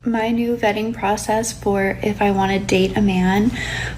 My new vetting process for if I want to date a man,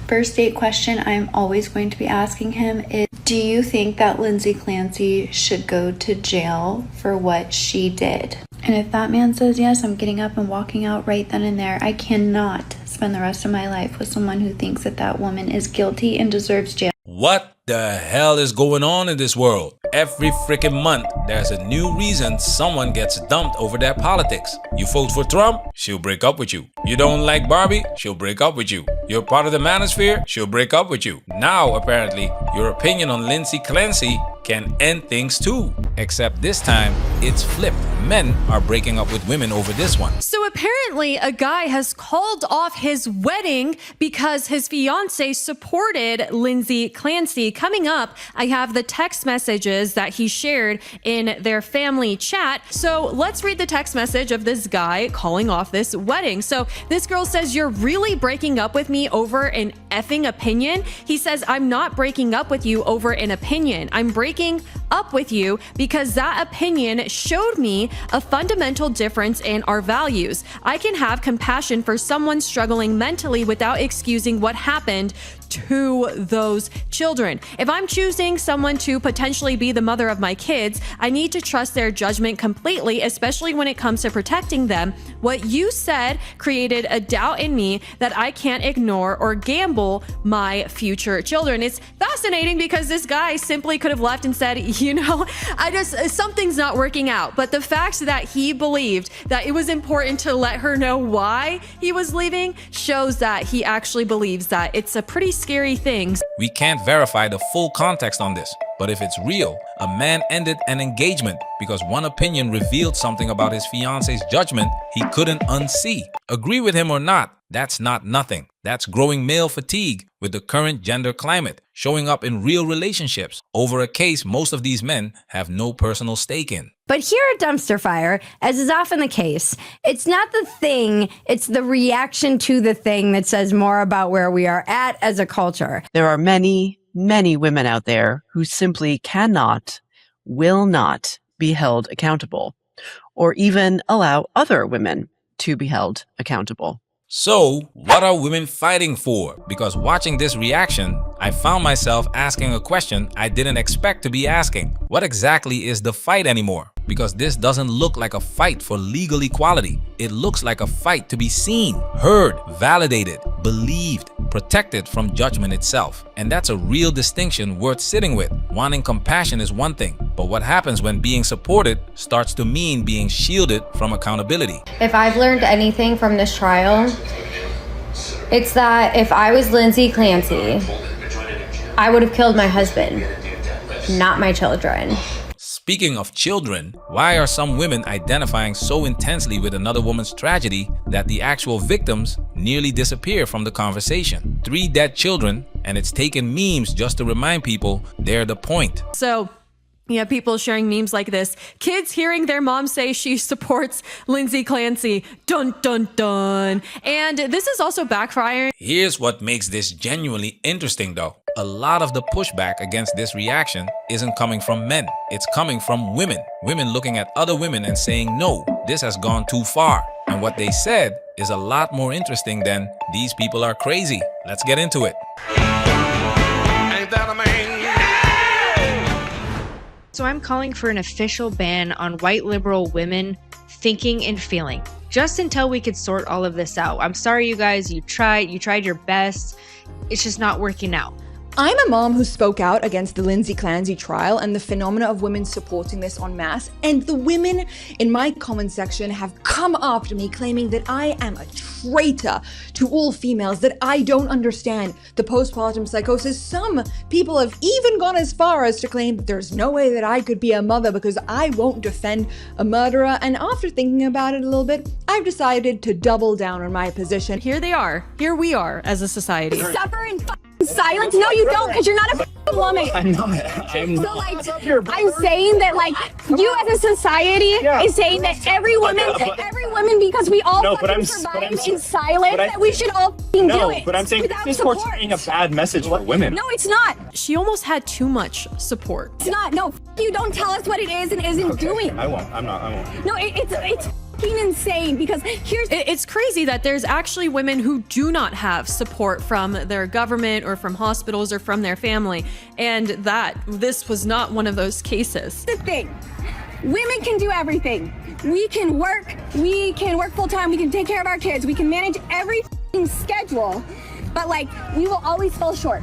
first date question I'm always going to be asking him is, do you think that Lindsay Clancy should go to jail for what she did? And if that man says yes, I'm getting up and walking out right then and there. I cannot spend the rest of my life with someone who thinks that that woman is guilty and deserves jail. What the hell is going on in this world? Every freaking month, there's a new reason someone gets dumped over their politics. You vote for Trump, she'll break up with you. You don't like Barbie, she'll break up with you. You're part of the manosphere, she'll break up with you. Now, apparently, your opinion on Lindsay Clancy can end things too. Except this time, it's flipped. Men are breaking up with women over this one. So apparently a guy has called off his wedding because his fiance supported Lindsay Clancy. Coming up, I have the text messages that he shared in their family chat. So let's read the text message of this guy calling off this wedding. So this girl says, "You're really breaking up with me over an effing opinion?" He says, "I'm not breaking up with you over an opinion. I'm breaking up with you because that opinion showed me a fundamental difference in our values. I can have compassion for someone struggling mentally without excusing what happened to those children. If I'm choosing someone to potentially be the mother of my kids, I need to trust their judgment completely, especially when it comes to protecting them. What you said created a doubt in me that I can't ignore or gamble my future children." It's fascinating because this guy simply could have left and said, you know, something's not working out. But the fact that he believed that it was important to let her know why he was leaving shows that he actually believes that it's a pretty scary thing. We can't verify the full context on this, but if it's real, a man ended an engagement because one opinion revealed something about his fiance's judgment he couldn't unsee. Agree with him or not, that's not nothing. That's growing male fatigue with the current gender climate, showing up in real relationships over a case most of these men have no personal stake in. But here at Dumpster Fire, as is often the case, it's not the thing, it's the reaction to the thing that says more about where we are at as a culture. There are many women out there who simply cannot, will not be held accountable, or even allow other women to be held accountable. So, what are women fighting for? Because watching this reaction, I found myself asking a question I didn't expect to be asking. What exactly is the fight anymore? Because this doesn't look like a fight for legal equality. It looks like a fight to be seen, heard, validated, believed, protected from judgment itself. And that's a real distinction worth sitting with. Wanting compassion is one thing, but what happens when being supported starts to mean being shielded from accountability? If I've learned anything from this trial, it's that if I was Lindsay Clancy, I would have killed my husband, not my children. Speaking of children, why are some women identifying so intensely with another woman's tragedy that the actual victims nearly disappear from the conversation? 3 dead children, and it's taken memes just to remind people they're the point. So, yeah, people sharing memes like this. Kids hearing their mom say she supports Lindsay Clancy. Dun, dun, dun. And this is also backfiring. Here's what makes this genuinely interesting though. A lot of the pushback against this reaction isn't coming from men. It's coming from women. Women looking at other women and saying, no, this has gone too far. And what they said is a lot more interesting than these people are crazy. Let's get into it. Ain't that a man? So I'm calling for an official ban on white liberal women thinking and feeling, just until we could sort all of this out. I'm sorry, you guys, you tried your best. It's just not working out. I'm a mom who spoke out against the Lindsay Clancy trial and the phenomena of women supporting this en masse, and the women in my comment section have come after me claiming that I am a traitor to all females, that I don't understand the postpartum psychosis. Some people have even gone as far as to claim that there's no way that I could be a mother because I won't defend a murderer, and after thinking about it a little bit, I've decided to double down on my position. Here they are. Here we are as a society. Suffer in silence? No, you don't, because you're not a woman. I'm not. So, like, I'm saying that, like, you as a society is saying that every woman, because we all survive in silence, that we should all do it. But I'm saying this is portraying a bad message for women. No, it's not. She almost had too much support. It's not. No, you don't tell us what it is and isn't doing. I won't. I won't. No, it's insane because it's crazy that there's actually women who do not have support from their government or from hospitals or from their family, and that this was not one of those cases. The thing, women can do everything. We can work full time, we can take care of our kids, we can manage every schedule, but like we will always fall short.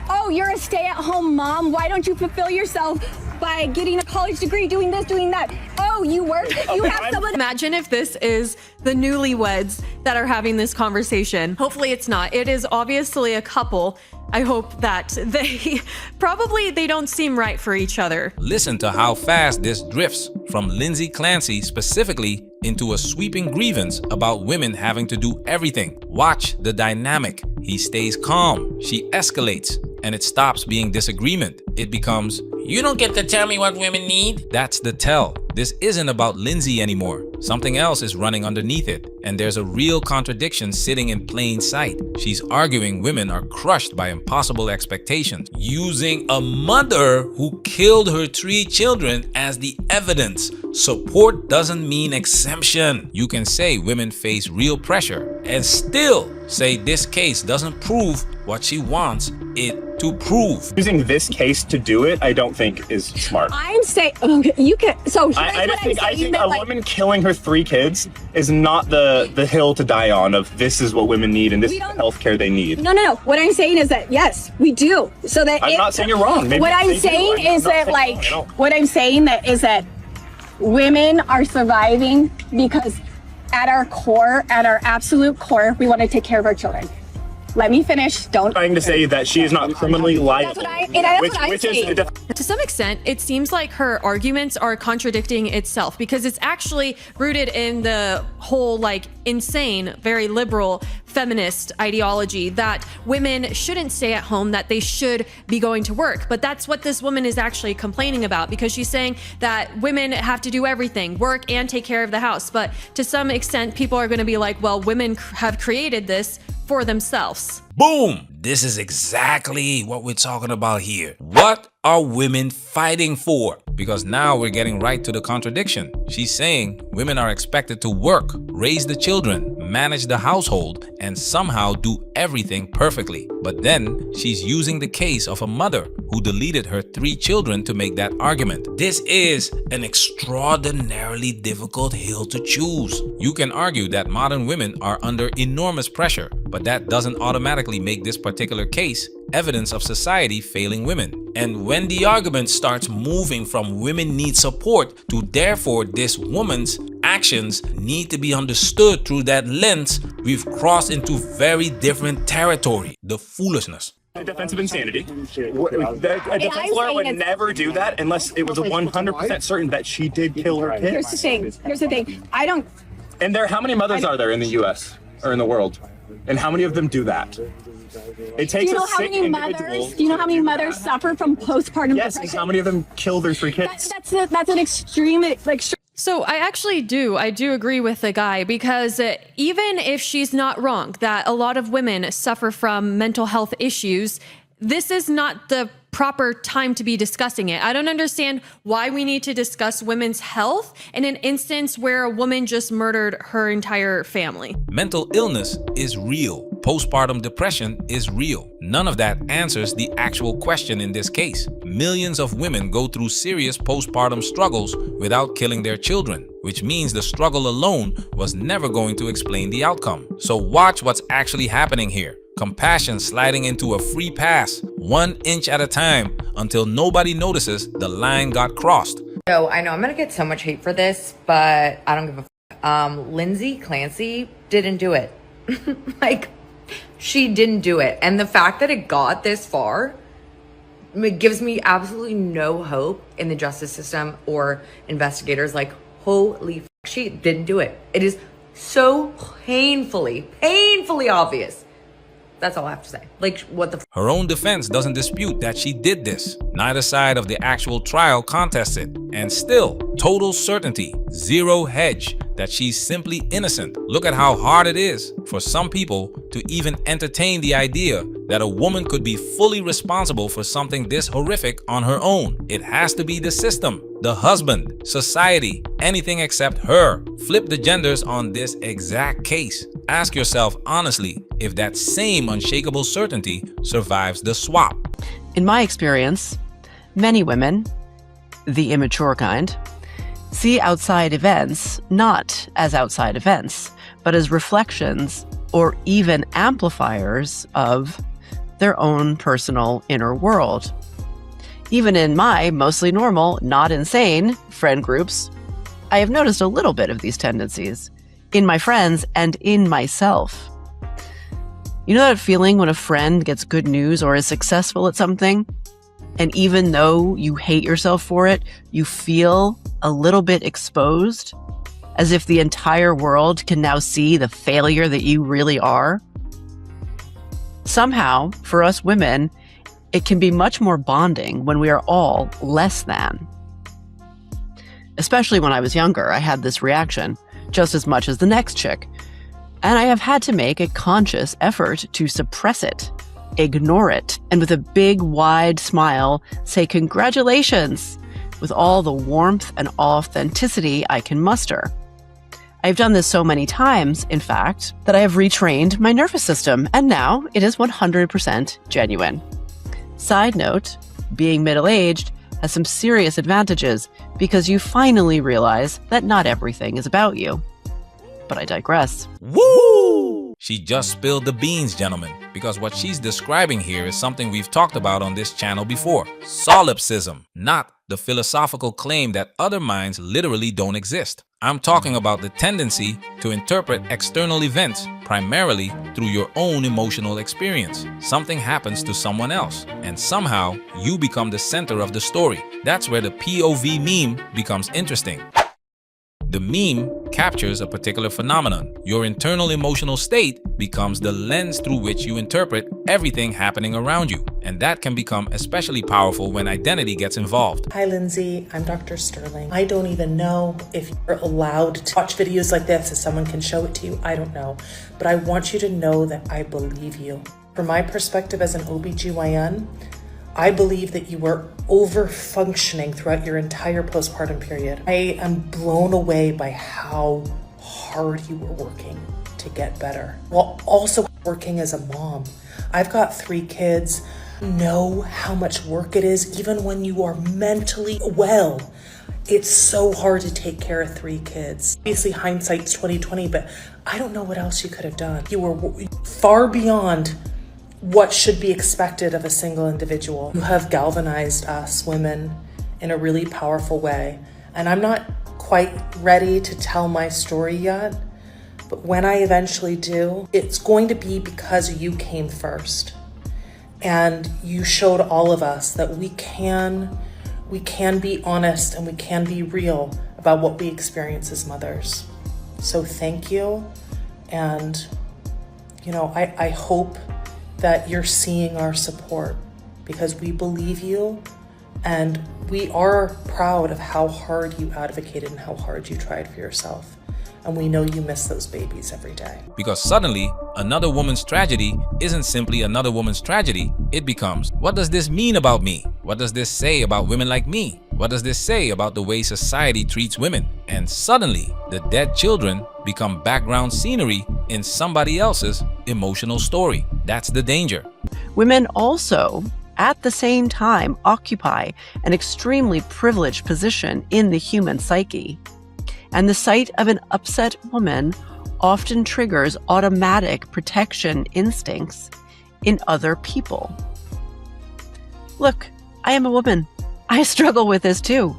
Oh, you're a stay-at-home mom, why don't you fulfill yourself by getting a college degree, doing this, doing that? Oh, you work, you have someone. Imagine if this is the newlyweds that are having this conversation. Hopefully it's not. It is obviously a couple. I hope that they don't seem right for each other. Listen to how fast this drifts from Lindsay Clancy specifically into a sweeping grievance about women having to do everything. Watch the dynamic. He stays calm, she escalates, and it stops being disagreement. It becomes, "You don't get to tell me what women need." That's the tell. This isn't about Lindsay anymore. Something else is running underneath it, and there's a real contradiction sitting in plain sight. She's arguing women are crushed by impossible expectations, using a mother who killed her 3 children as the evidence. Support doesn't mean exemption. You can say women face real pressure and still say this case doesn't prove what she wants it to prove. Using this case to do it, I don't think is smart. I'm saying, okay, you can, so I think a woman killing her 3 kids is not the hill to die on of this is what women need and this is the healthcare they need. No. What I'm saying is that, yes, we do. So that I'm not saying you're wrong. Maybe what I'm saying is that, like, what I'm saying is that women are surviving because at our core, at our absolute core, we want to take care of our children. Let me finish. Don't. Trying to say that she is not criminally liable. That's what I'm saying. To some extent, it seems like her arguments are contradicting itself because it's actually rooted in the whole like insane, very liberal feminist ideology that women shouldn't stay at home, that they should be going to work. But that's what this woman is actually complaining about because she's saying that women have to do everything, work and take care of the house. But to some extent, people are going to be like, well, women have created this for themselves. Boom! This is exactly what we're talking about here. What are women fighting for? Because now we're getting right to the contradiction. She's saying women are expected to work, raise the children, manage the household, and somehow do everything perfectly. But then she's using the case of a mother who deleted her 3 children to make that argument. This is an extraordinarily difficult hill to choose. You can argue that modern women are under enormous pressure, but that doesn't automatically make this particular case evidence of society failing women. And when the argument starts moving from women need support to therefore this woman's actions need to be understood through that lens, we've crossed into very different territory. The foolishness. Defensive insanity. A defense lawyer would never do that unless it was 100% certain that she did kill her kids. Here's the thing. I don't. And how many mothers are there in the U.S. or in the world? And how many of them do that? It takes a sick individual. Do you know how many mothers suffer from postpartum depression? Yes, and how many of them kill their 3 kids? That's an extreme, like. So I do agree with the guy because even if she's not wrong that a lot of women suffer from mental health issues, this is not the proper time to be discussing it. I don't understand why we need to discuss women's health in an instance where a woman just murdered her entire family. Mental illness is real. Postpartum depression is real. None of that answers the actual question in this case. Millions of women go through serious postpartum struggles without killing their children, which means the struggle alone was never going to explain the outcome. So watch what's actually happening here. Compassion sliding into a free pass, 1 inch at a time, until nobody notices the line got crossed. So I know I'm gonna get so much hate for this, but I don't give a f. Lindsay Clancy didn't do it. Like, she didn't do it. And the fact that it got this far, it gives me absolutely no hope in the justice system or investigators. Like, holy f, she didn't do it. It is so painfully obvious That's all I have to say. Like, what the Her own defense doesn't dispute that she did this. Neither side of the actual trial contests it. And still, total certainty, zero hedge, that she's simply innocent. Look at how hard it is for some people to even entertain the idea that a woman could be fully responsible for something this horrific on her own. It has to be the system, the husband, society, anything except her. Flip the genders on this exact case. Ask yourself honestly if that same unshakable certainty survives the swap. In my experience, many women, the immature kind, see outside events not as outside events, but as reflections or even amplifiers of their own personal inner world. Even in my mostly normal, not insane friend groups, I have noticed a little bit of these tendencies in my friends and in myself. You know that feeling when a friend gets good news or is successful at something, and even though you hate yourself for it, you feel a little bit exposed, as if the entire world can now see the failure that you really are? Somehow, for us women, it can be much more bonding when we are all less than. Especially when I was younger, I had this reaction just as much as the next chick. And I have had to make a conscious effort to suppress it, ignore it, and with a big, wide smile, say congratulations with all the warmth and authenticity I can muster. I've done this so many times, in fact, that I have retrained my nervous system, and now it is 100% genuine. Side note, being middle-aged has some serious advantages because you finally realize that not everything is about you. But I digress. Woo! She just spilled the beans, gentlemen, because what she's describing here is something we've talked about on this channel before. Solipsism, not the philosophical claim that other minds literally don't exist. I'm talking about the tendency to interpret external events primarily through your own emotional experience. Something happens to someone else, and somehow you become the center of the story. That's where the POV meme becomes interesting. The meme captures a particular phenomenon. Your internal emotional state becomes the lens through which you interpret everything happening around you. And that can become especially powerful when identity gets involved. Hi Lindsay, I'm Dr. Sterling. I don't even know if you're allowed to watch videos like this, if someone can show it to you, I don't know. But I want you to know that I believe you. From my perspective as an OBGYN, I believe that you were over-functioning throughout your entire postpartum period. I am blown away by how hard you were working to get better, while also working as a mom. I've got 3 kids. Know how much work it is, even when you are mentally well. It's so hard to take care of 3 kids. Obviously, hindsight's 2020, but I don't know what else you could have done. You were far beyond what should be expected of a single individual. You have galvanized us women in a really powerful way. And I'm not quite ready to tell my story yet, but when I eventually do, it's going to be because you came first. And you showed all of us that we can be honest and we can be real about what we experience as mothers. So thank you. And, you know, I hope that you're seeing our support because we believe you and we are proud of how hard you advocated and how hard you tried for yourself. And we know you miss those babies every day. Because suddenly, another woman's tragedy isn't simply another woman's tragedy. It becomes, what does this mean about me? What does this say about women like me? What does this say about the way society treats women? And suddenly, the dead children become background scenery in somebody else's emotional story. That's the danger. Women also, at the same time, occupy an extremely privileged position in the human psyche. And the sight of an upset woman often triggers automatic protection instincts in other people. Look, I am a woman. I struggle with this too.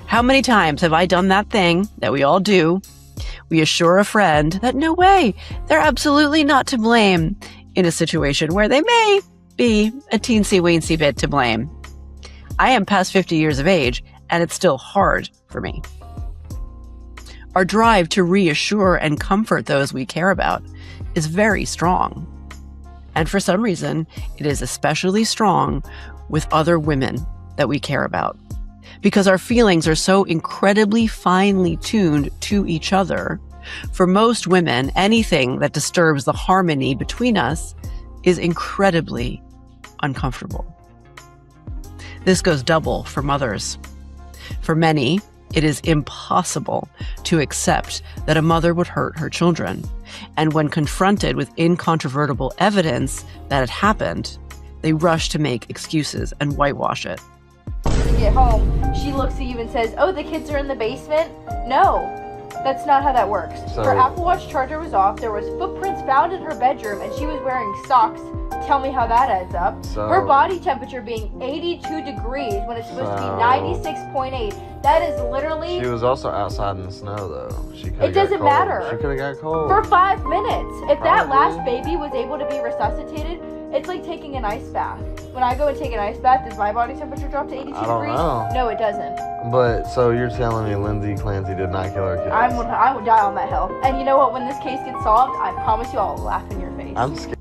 How many times have I done that thing that we all do? We assure a friend that no way, they're absolutely not to blame in a situation where they may be a teensy-weensy bit to blame. I am past 50 years of age, and it's still hard for me. Our drive to reassure and comfort those we care about is very strong. And for some reason, it is especially strong with other women that we care about. Because our feelings are so incredibly finely tuned to each other, for most women, anything that disturbs the harmony between us is incredibly uncomfortable. This goes double for mothers. For many, it is impossible to accept that a mother would hurt her children. And when confronted with incontrovertible evidence that it happened, they rush to make excuses and whitewash it. Get home, she looks at you and says, "Oh, the kids are in the basement." No, that's not how that works. Her Apple Watch charger was off. There was footprints found in her bedroom, and she was wearing socks. Tell me how that adds up. Her body temperature being 82 degrees when it's supposed to be 96.8. That is literally... She was also outside in the snow, though. It doesn't matter. She could have got cold. For 5 minutes. If that last baby was able to be resuscitated, it's like taking an ice bath. When I go and take an ice bath, does my body temperature drop to 82 degrees? Know. No, it doesn't. But, so you're telling me Lindsay Clancy did not kill her kids? I would die on that hill. And you know what? When this case gets solved, I promise you I'll laugh in your face. I'm scared.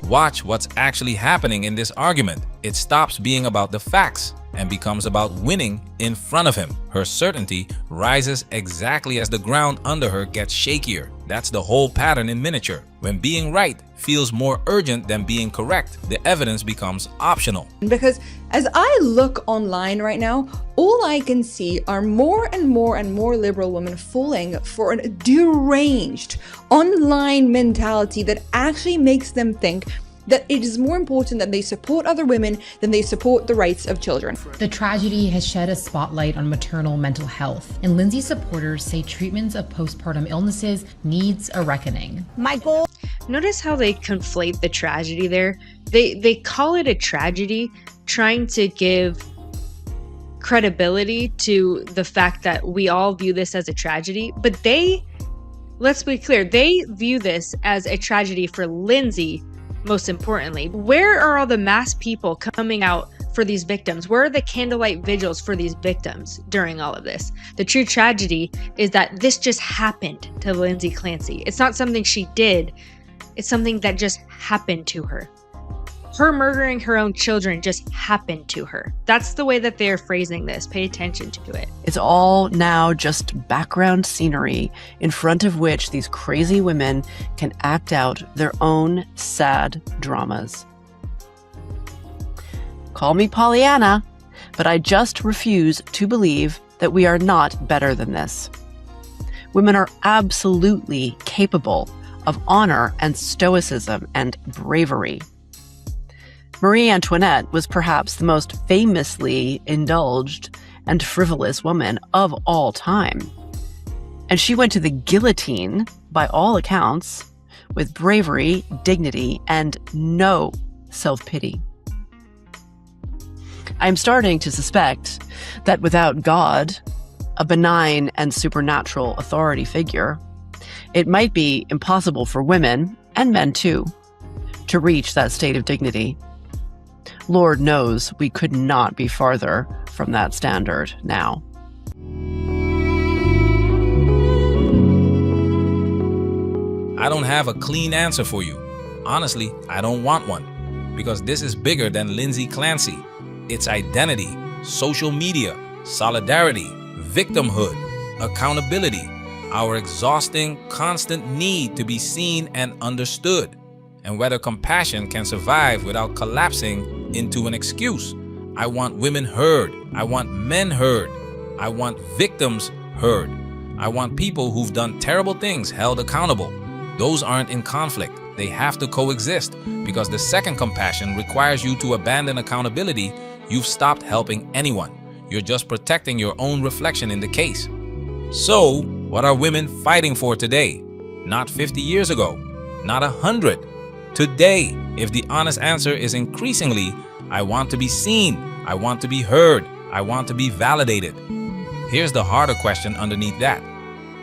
Watch what's actually happening in this argument. It stops being about the facts and becomes about winning in front of him. Her certainty rises exactly as the ground under her gets shakier. That's the whole pattern in miniature. When being right feels more urgent than being correct, the evidence becomes optional. Because as I look online right now, all I can see are more and more and more liberal women falling for a deranged online mentality that actually makes them think that it is more important that they support other women than they support the rights of children. The tragedy has shed a spotlight on maternal mental health, and Lindsay supporters say treatments of postpartum illnesses needs a reckoning. Michael, notice how they conflate the tragedy there. They call it a tragedy, trying to give credibility to the fact that we all view this as a tragedy, but let's be clear, they view this as a tragedy for Lindsay. Most importantly, where are all the mass people coming out for these victims? Where are the candlelight vigils for these victims during all of this? The true tragedy is that this just happened to Lindsay Clancy. It's not something she did. It's something that just happened to her. Her murdering her own children just happened to her. That's the way that they're phrasing this. Pay attention to it. It's all now just background scenery in front of which these crazy women can act out their own sad dramas. Call me Pollyanna, but I just refuse to believe that we are not better than this. Women are absolutely capable of honor and stoicism and bravery. Marie Antoinette was perhaps the most famously indulged and frivolous woman of all time. And she went to the guillotine, by all accounts, with bravery, dignity, and no self-pity. I'm starting to suspect that without God, a benign and supernatural authority figure, it might be impossible for women, and men too, to reach that state of dignity. Lord knows we could not be farther from that standard now. I don't have a clean answer for you. Honestly, I don't want one. Because this is bigger than Lindsay Clancy. It's identity, social media, solidarity, victimhood, accountability, our exhausting, constant need to be seen and understood, and whether compassion can survive without collapsing into an excuse. I want women heard. I want men heard. I want victims heard. I want people who've done terrible things held accountable. Those aren't in conflict. They have to coexist, because the second compassion requires you to abandon accountability. You've stopped helping anyone. You're just protecting your own reflection in the case. So, what are women fighting for today? Not 50 years ago, not 100. Today, if the honest answer is increasingly, I want to be seen, I want to be heard, I want to be validated. Here's the harder question underneath that.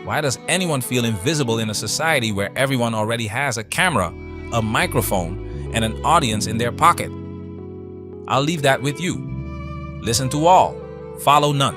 Why does anyone feel invisible in a society where everyone already has a camera, a microphone, and an audience in their pocket? I'll leave that with you. Listen to all, follow none.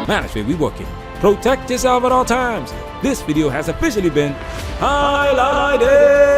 Manosphere, we working. Protect yourself at all times. This video has officially been highlighted.